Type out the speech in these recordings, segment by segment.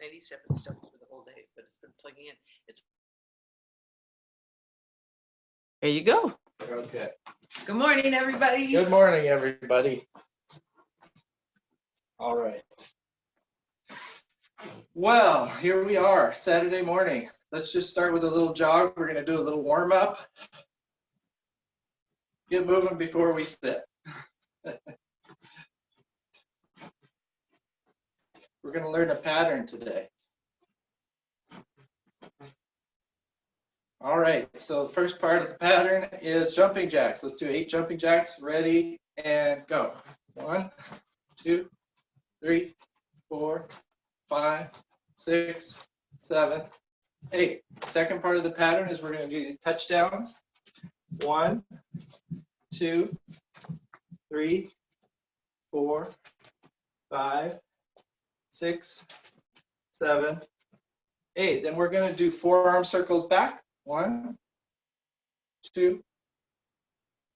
97 steps for the whole day, but it's been plugging in. There you go. Okay. Good morning, everybody. Good morning, everybody. All right. Well, here we are, Saturday morning. Let's just start with a little jog. We're going to do a little warm up. Get moving before we sit. We're going to learn a pattern today. All right, so the first part of the pattern is jumping jacks. Let's do 8 jumping jacks. Ready and go. 1, 2, 3, 4, 5, 6, 7, 8. Second part of the pattern is we're going to do the touchdowns. 1, 2, 3, 4, 5, 6, 7, 8. Then we're going to do forearm circles back. 1, 2,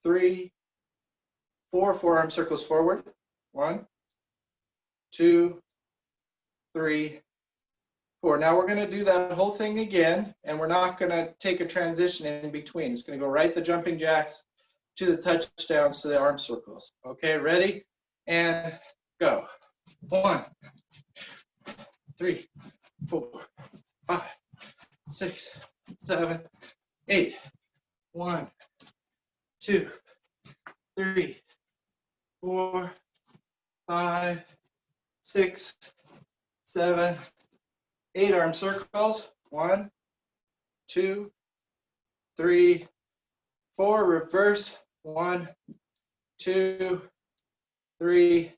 3, 4 forearm circles forward. 1, 2, 3, 4. Now we're going to do that whole thing again, and we're not going to take a transition in between. It's going to go right the jumping jacks to the touchdowns to the arm circles. Okay, ready? And go. 1, 3, 4, 5, 6, 7, 8. 1, 2, 3, 4, 5, 6, 7, 8 arm circles. 1, 2, 3, 4. Reverse. 1, 2, 3,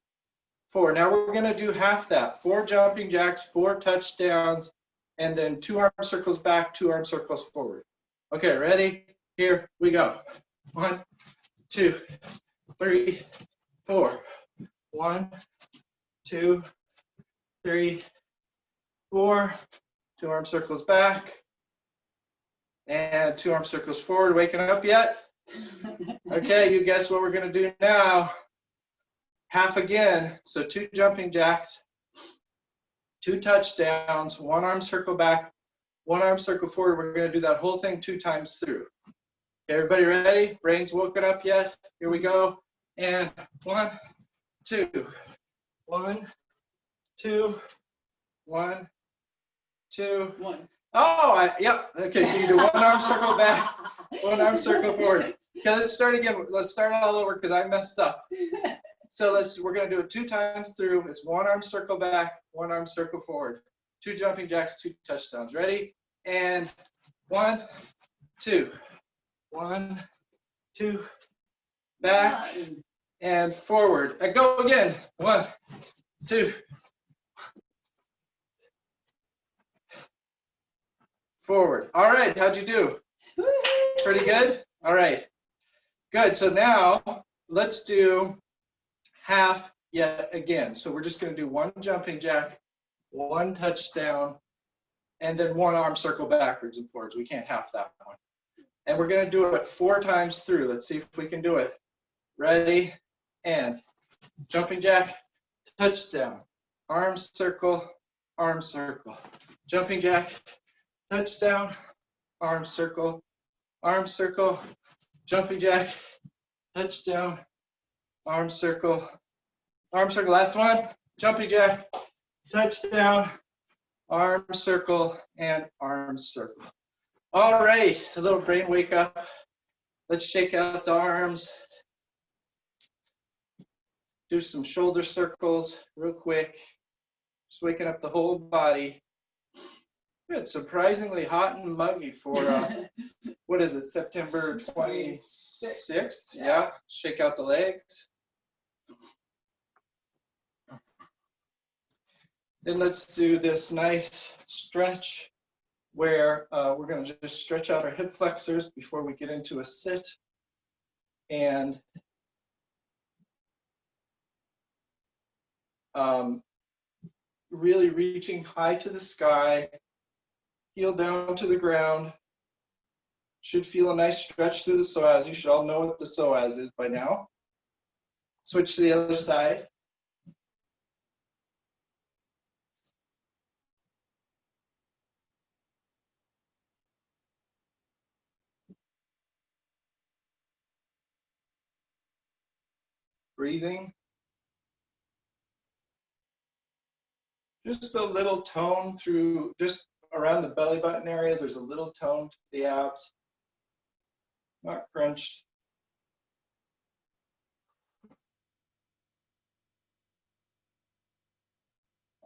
4. Now we're going to do half that. 4 jumping jacks, 4 touchdowns, and then 2 arm circles back, 2 arm circles forward. Okay, ready? Here we go. 1, 2, 3, 4. 1, 2, 3, 4. 2 arm circles back, and 2 arm circles forward. Waking up yet? Okay, you guess what we're going to do now. Half again. So 2 jumping jacks, 2 touchdowns, 1 arm circle back, 1 arm circle forward. We're going to do that whole thing 2 times through. Okay, everybody ready? Brains woken up yet? Here we go. And 1, 2. 1, 2. 1, 2. 1. Oh, yep. Okay, so you do 1 arm circle back, 1 arm circle forward. Okay, let's start again. Let's start all over because I messed up. So we're going to do it 2 times through. It's 1 arm circle back, 1 arm circle forward. 2 jumping jacks, 2 touchdowns. Ready? And 1, 2. 1, 2. Back and forward. And go again. 1, 2. Forward. All right, how'd you do? Pretty good? All right, good. So now let's do half yet again. So we're just going to do 1 jumping jack, 1 touchdown, and then 1 arm circle backwards and forwards. We can't half that one. And we're going to do it 4 times through. Let's see if we can do it. Ready? And jumping jack, touchdown, arm circle, jumping jack, touchdown, arm circle, jumping jack, touchdown, arm circle. Last one, jumping jack, touchdown, arm circle, and arm circle. All right, a little brain wake up. Let's shake out the arms. Do some shoulder circles real quick. Just waking up the whole body. It's surprisingly hot and muggy for, what is it, September 26th? Yeah, shake out the legs. Then let's do this nice stretch where we're going to just stretch out our hip flexors before we get into a sit. And really reaching high to the sky, heel down to the ground. Should feel a nice stretch through the psoas. You should all know what the psoas is by now. Switch to the other side. breathing. Just a little tone through, just around the belly button area, there's a little tone to the abs, not crunched.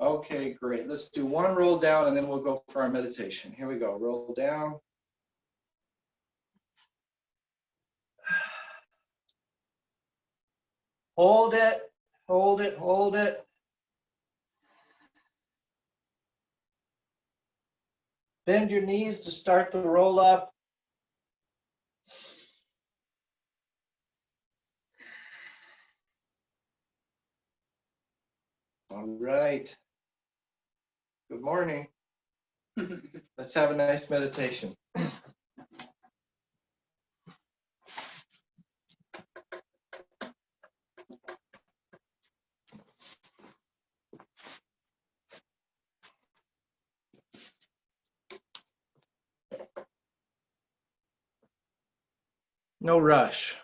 Okay, great. Let's do one roll down and then we'll go for our meditation. Here we go. Roll down. Hold it, hold it, hold it. Bend your knees to start the roll up. All right. Good morning. Let's have a nice meditation. No rush.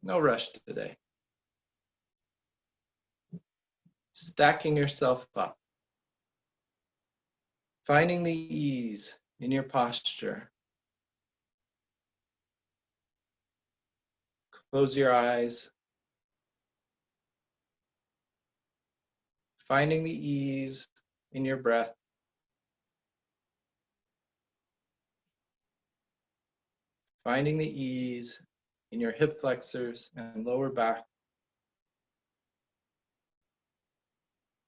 No rush today. Stacking yourself up. Finding the ease in your posture. Close your eyes. Finding the ease in your breath. Finding the ease in your hip flexors and lower back.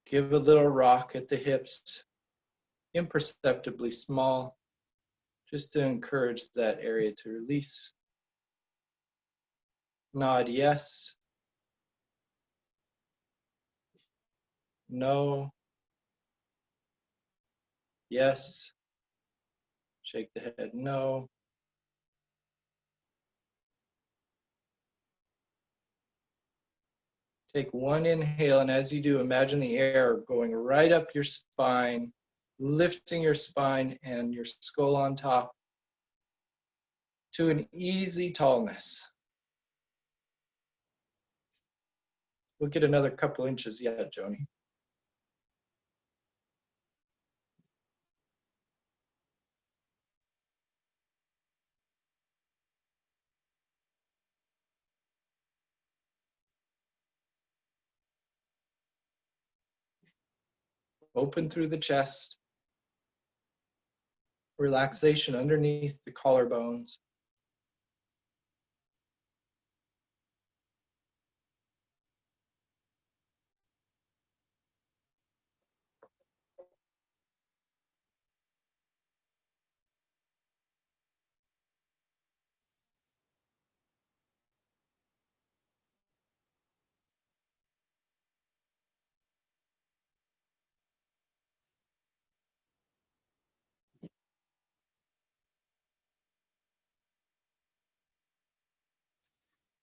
Give a little rock at the hips, imperceptibly small, just to encourage that area to release. Nod yes, no, yes, shake the head no. Take one inhale, and as you do, imagine the air going right up your spine, lifting your spine and your skull on top to an easy tallness. We'll get another couple inches yet, Joni. Open through the chest. Relaxation underneath the collarbones.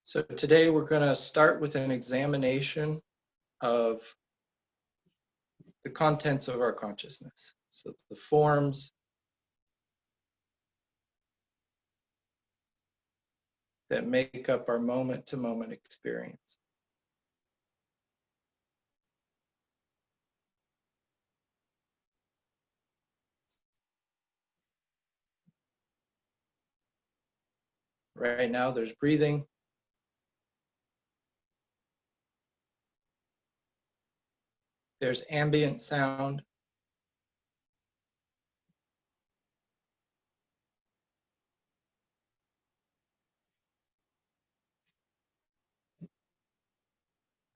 So today we're going to start with an examination of the contents of our consciousness. So the forms that make up our moment-to-moment experience. Right now there's breathing. There's ambient sound.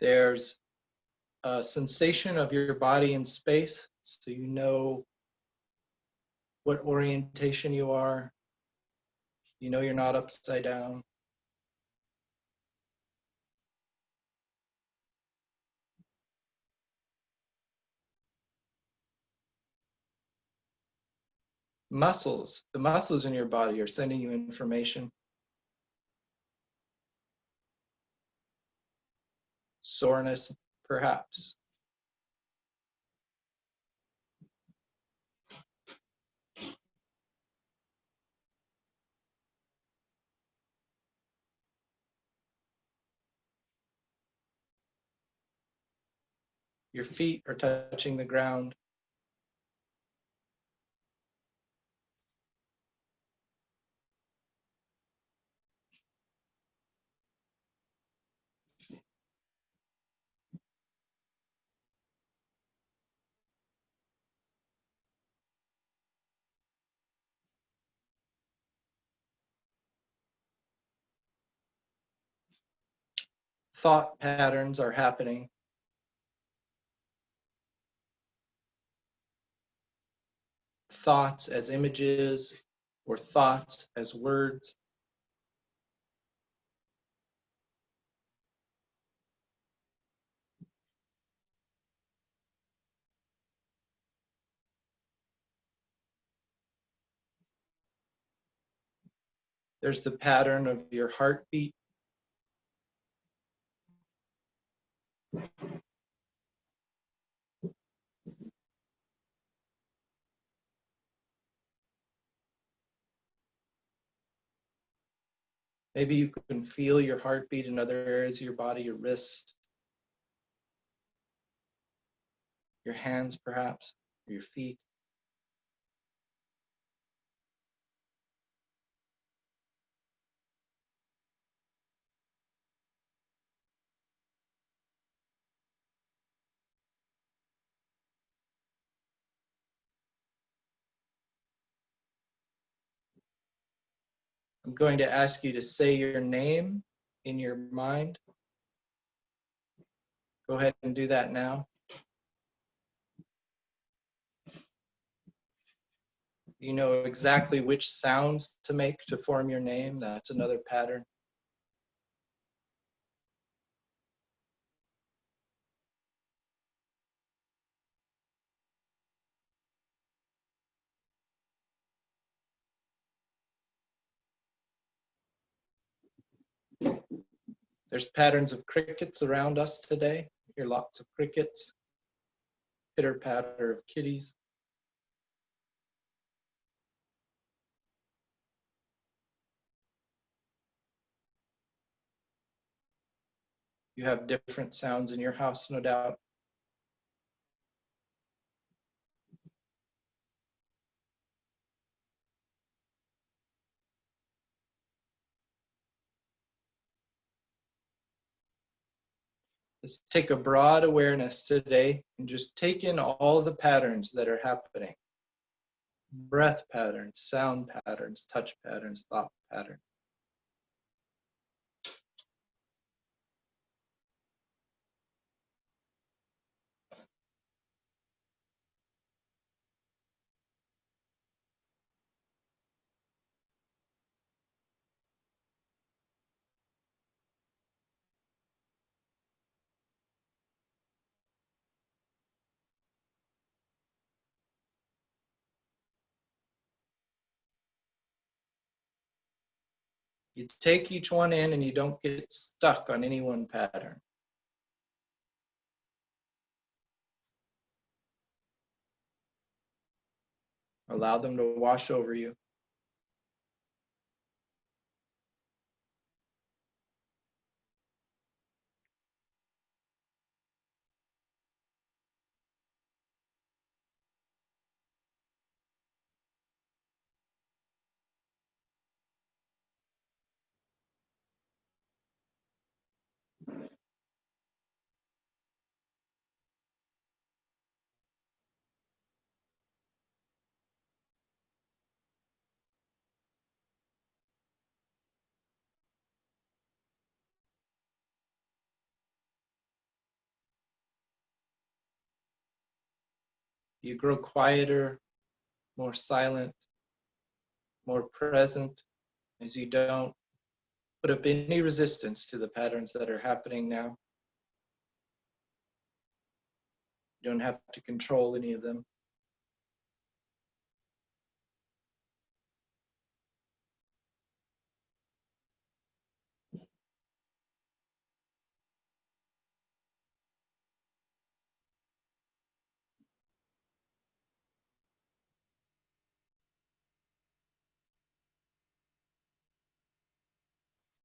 There's a sensation of your body in space, so you know what orientation you are. You know you're not upside down. Muscles, the muscles in your body are sending you information. Soreness, perhaps. Your feet are touching the ground. Thought patterns are happening. Thoughts as images or thoughts as words. There's the pattern of your heartbeat. Maybe you can feel your heartbeat in other areas of your body, your wrist, your hands perhaps, or your feet. I'm going to ask you to say your name in your mind. Go ahead and do that now. You know exactly which sounds to make to form your name. That's another pattern. There's patterns of crickets around us today. You hear lots of crickets, pitter patter of kitties. You have different sounds in your house, no doubt. Let's take a broad awareness today and just take in all the patterns that are happening. Breath patterns, sound patterns, touch patterns, thought patterns. You take each one in and you don't get stuck on any one pattern. Allow them to wash over you. You grow quieter, more silent, more present as you don't put up any resistance to the patterns that are happening now. You don't have to control any of them.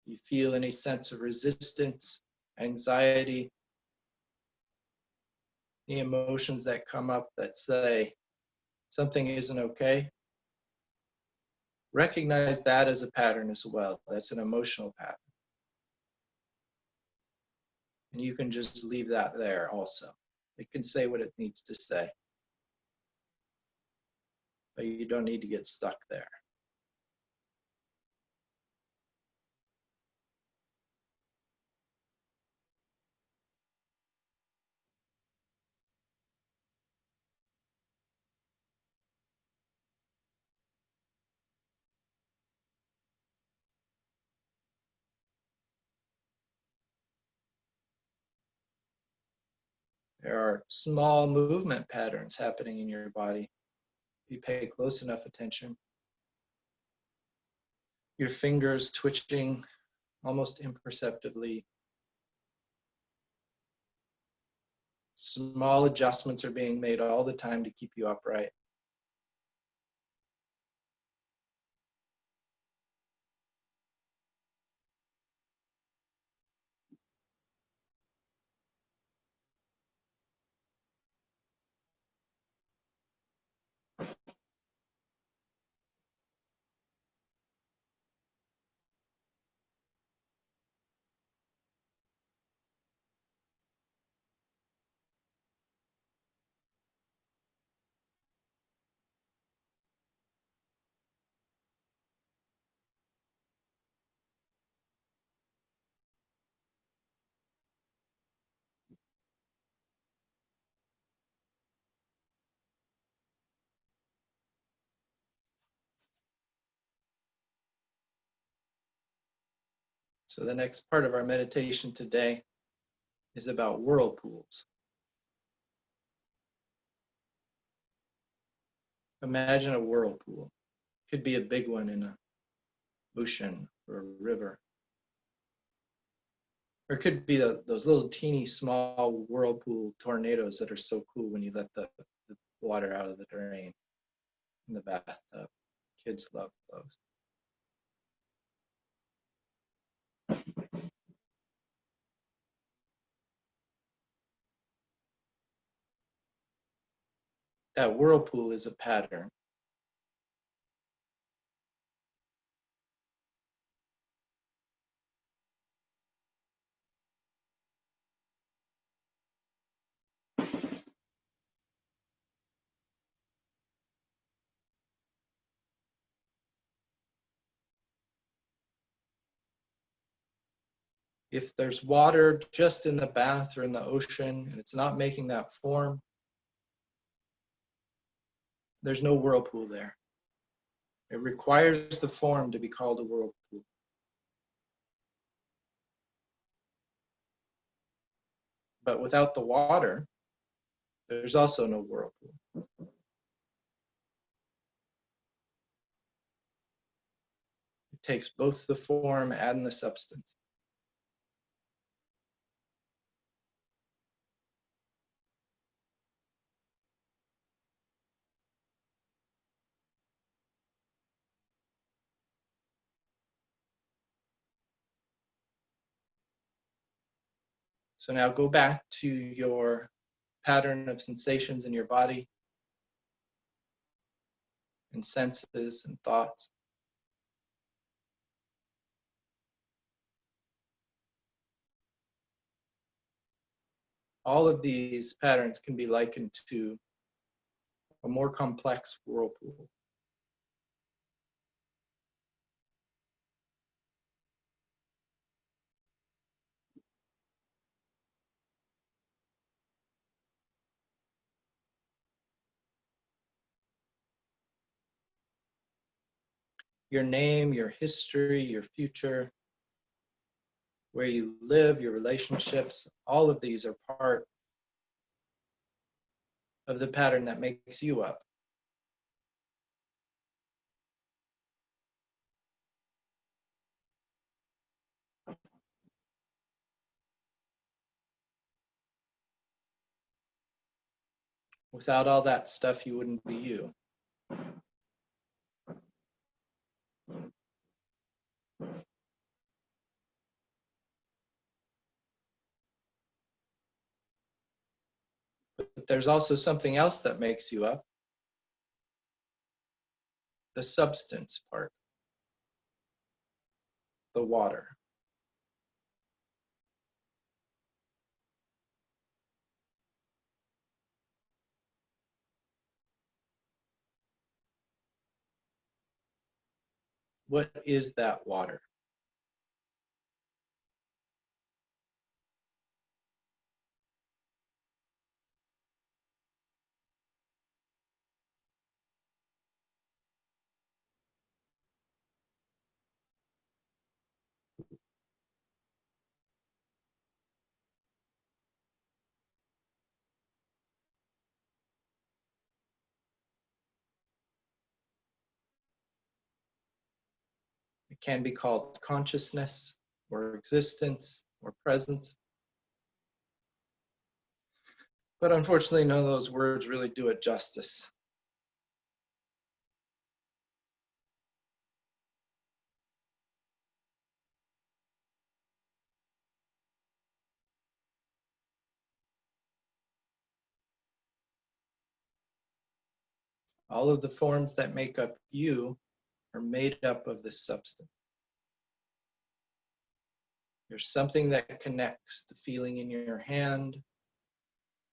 You feel any sense of resistance, anxiety, Any emotions that come up that say something isn't okay, recognize that as a pattern as well. That's an emotional pattern. And you can just leave that there also. It can say what it needs to say. But you don't need to get stuck there. There are small movement patterns happening in your body. If you pay close enough attention. Your fingers twitching almost imperceptibly. Small adjustments are being made all the time to keep you upright. So the next part of our meditation today is about whirlpools. Imagine a whirlpool. It could be a big one in an ocean or a river. Or it could be those little teeny small whirlpool tornadoes that are so cool when you let the water out of the drain in the bathtub. Kids love those. That whirlpool is a pattern. If there's water just in the bath or in the ocean and it's not making that form, there's no whirlpool there. It requires the form to be called a whirlpool. But without the water, there's also no whirlpool. It takes both the form and the substance. So now go back to your pattern of sensations in your body and senses and thoughts. All of these patterns can be likened to a more complex whirlpool. Your name, your history, your future, where you live, your relationships, all of these are part of the pattern that makes you up. Without all that stuff, you wouldn't be you. But But there's also something else that makes you up, the substance part, the water. What is that water? It can be called consciousness or existence or presence. But unfortunately, none of those words really do it justice. All of the forms that make up you are made up of this substance. There's something that connects the feeling in your hand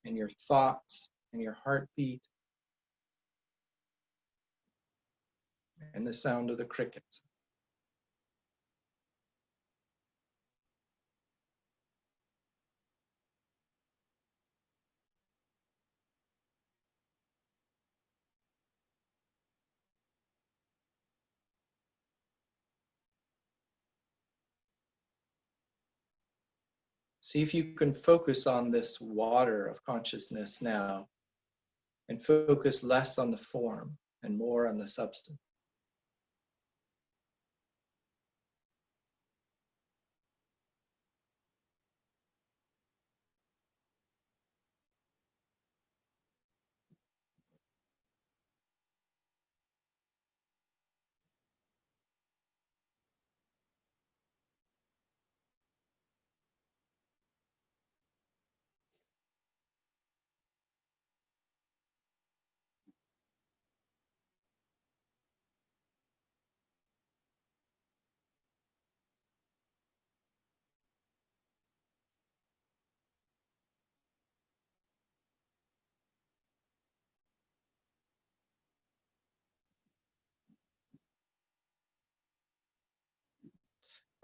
and your thoughts and your heartbeat and the sound of the crickets. See if you can focus on this water of consciousness now and focus less on the form and more on the substance.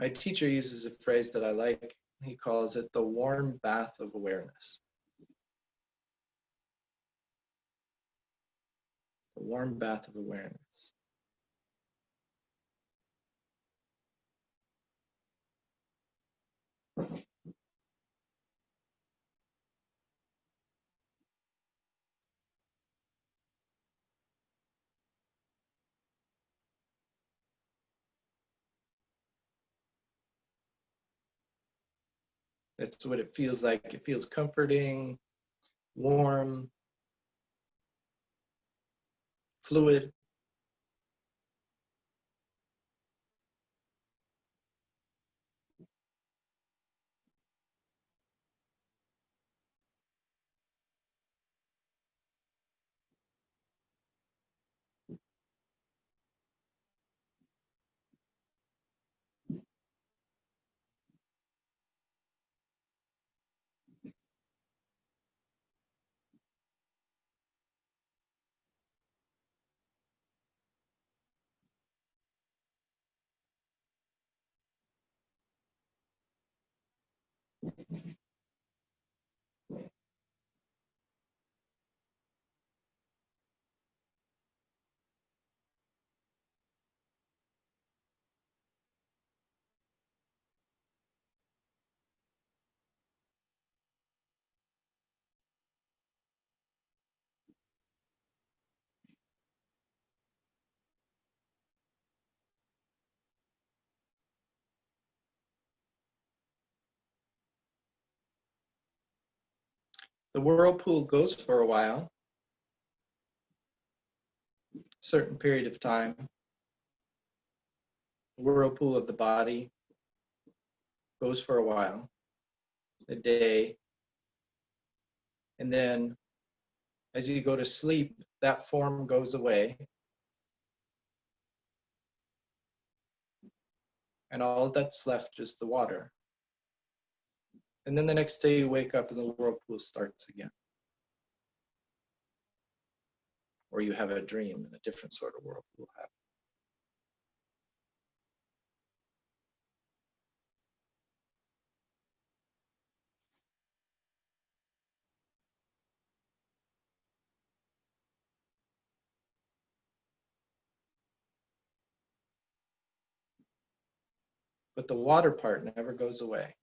My teacher uses a phrase that I like. He calls it the warm bath of awareness. The warm bath of awareness. That's what it feels like. It feels comforting, warm, fluid. The whirlpool goes for a while, a certain period of time. The whirlpool of the body goes for a while, a day, and then As you go to sleep, that form goes away. And all that's left is the water. And then the next day you wake up and the whirlpool starts again. Or you have a dream and a different sort of whirlpool happens. But the water part never goes away.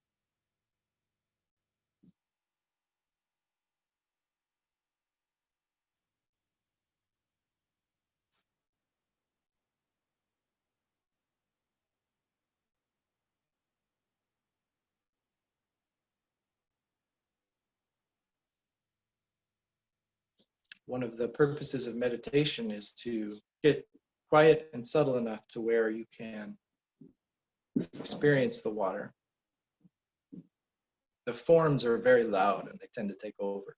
One of the purposes of meditation is to get quiet and subtle enough to where you can experience the water. The forms are very loud and they tend to take over.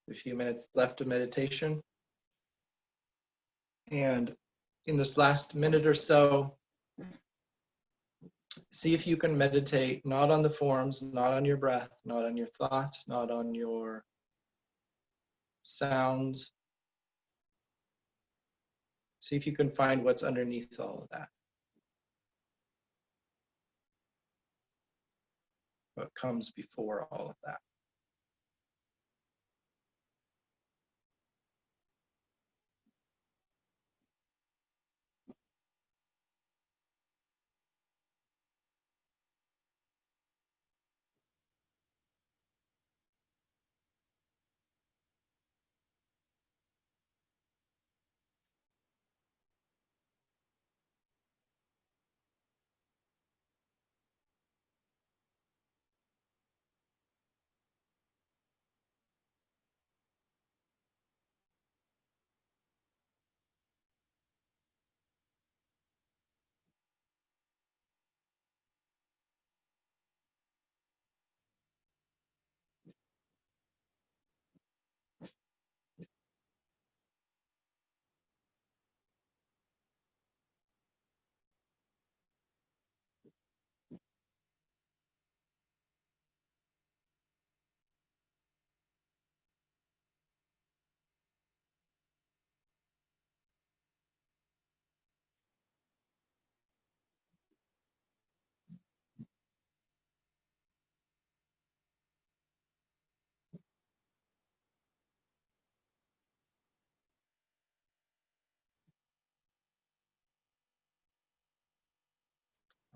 A few minutes left of meditation. And in this last minute or so, see if you can meditate not on the forms, not on your breath, not on your thoughts, not on your sounds. See if you can find what's underneath all of that. What comes before all of that.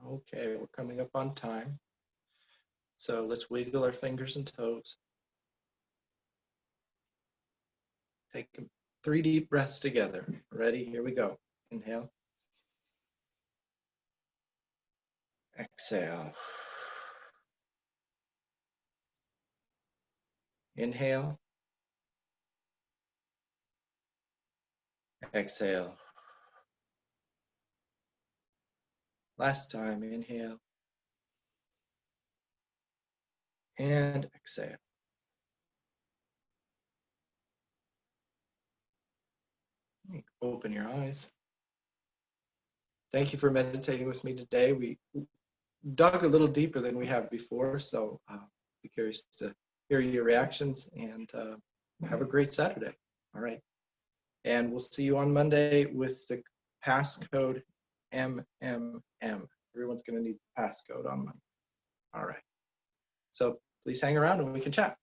Okay, we're coming up on time. So let's wiggle our fingers and toes. Take 3 deep breaths together. Ready? Here we go. Inhale. Exhale. Inhale. Exhale. Last time, inhale. And exhale. Open your eyes. Thank you for meditating with me today. We dug a little deeper than we have before, so be curious to hear your reactions, and have a great Saturday. All right. And we'll see you on Monday with the passcode MMM. Everyone's going to need the passcode on Monday. All right. So please hang around and we can chat.